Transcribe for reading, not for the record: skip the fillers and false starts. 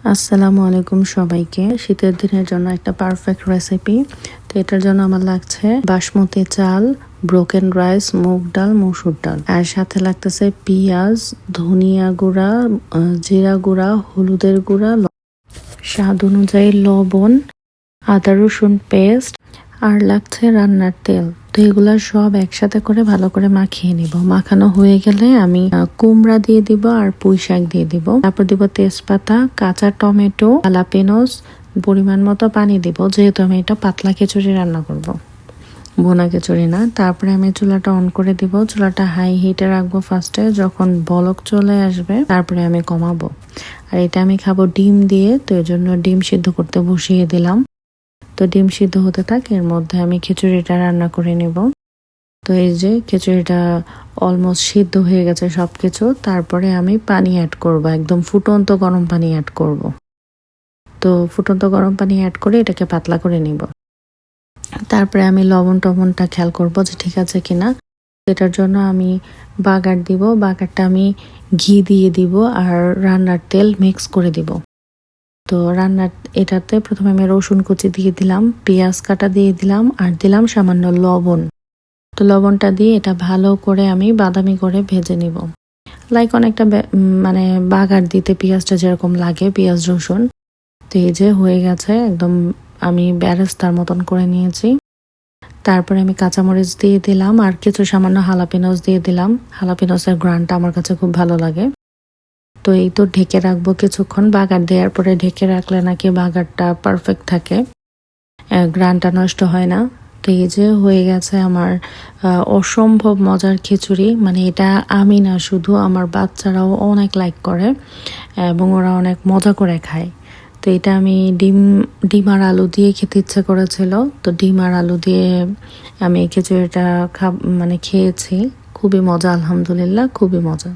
আসসালামু আলাইকুম সবাইকে। শীতের দিনের জন্য একটা পারফেক্ট রেসিপি। তো এটার জন্য আমার লাগছে বাসমতি চাল, ব্রোকেন রাইস, মুগ ডাল, মসুর ডাল, আর সাথে লাগতেছে পেঁয়াজ, ধনিয়া গুঁড়া, জিরা গুঁড়া, হলুদের গুঁড়া, স্বাদ অনুযায়ী লবণ, আদা রসুন পেস্ট, আর লাগছে রান্নার তেল। তো এগুলা সব একসাথে করে ভালো করে মাখিয়ে নিব। মাখানো হয়ে গেলে আমি কুমড়া দিয়ে দিব আর পুঁই শাক দিয়ে দিব। তারপর দিব তেজপাতা, কাঁচা টমেটো, জালাপিনোস, পরিমাণ মতো পানি দিব, যেহেতু আমি এটা পাতলা খিচুড়ি রান্না করব, বোনা খিচুড়ি না। তারপরে আমি চুলাটা অন করে দিব। চুলাটা হাই হিটে রাখবো ফার্স্টে। যখন বলক চলে আসবে তারপরে আমি কমাবো। আর এটা আমি খাবো ডিম দিয়ে, তো এর জন্য ডিম সিদ্ধ করতে বসিয়ে দিলাম। তো ডিম সিদ্ধ হতে থাক, এর মধ্যে আমি খিচুড়িটা রান্না করে নেব। তো এই যে খিচুড়িটা অলমোস্ট সিদ্ধ হয়ে গেছে সবকিছু। তারপরে আমি পানি অ্যাড করব, একদম ফুটন্ত গরম পানি অ্যাড করব। তো ফুটন্ত গরম পানি অ্যাড করে এটাকে পাতলা করে নিব। তারপরে আমি লবণ টবণটা খেয়াল করব যে ঠিক আছে কিনা। এটার জন্য আমি বাগার দিব। বাগারটা আমি ঘি দিয়ে দিব আর রান্নার তেল মিক্স করে দিব। তো রান্নার এটাতে প্রথমে আমি রসুন কুচি দিয়ে দিলাম, পেঁয়াজ কাটা দিয়ে দিলাম, আর দিলাম সামান্য লবণ। তো লবণটা দিয়ে এটা ভালো করে আমি বাদামি করে ভেজে নিব। লাইক অনেকটা মানে বাগার দিতে পেঁয়াজটা যেরকম লাগে, পেঁয়াজ রসুন। তো এই যে হয়ে গেছে, একদম আমি বেরেস্তার মতন করে নিয়েছি। তারপরে আমি কাঁচামরিচ দিয়ে দিলাম আর কিছু সামান্য হালাপিনোস দিয়ে দিলাম। হালাপিনোসের গ্রানটা আমার কাছে খুব ভালো লাগে। তো এই তো ঢেকে রাখবো কিছুক্ষণ। বাগার দেওয়ার পরে ঢেকে রাখলে নাকি বাগারটা পারফেক্ট থাকে, গ্রানটা নষ্ট হয় না। তো এই যে হয়ে গেছে আমার অসম্ভব মজার খিচুড়ি। মানে এটা আমি না, শুধু আমার বাচ্চারাও অনেক লাইক করে এবং ওরা অনেক মজা করে খায়। তো এটা আমি ডিম আর আলু দিয়ে খেতে ইচ্ছে করেছিল, তো ডিম আর আলু দিয়ে আমি খিচুড়িটা মানে খেয়েছি। খুবই মজা, আলহামদুলিল্লাহ, খুবই মজা।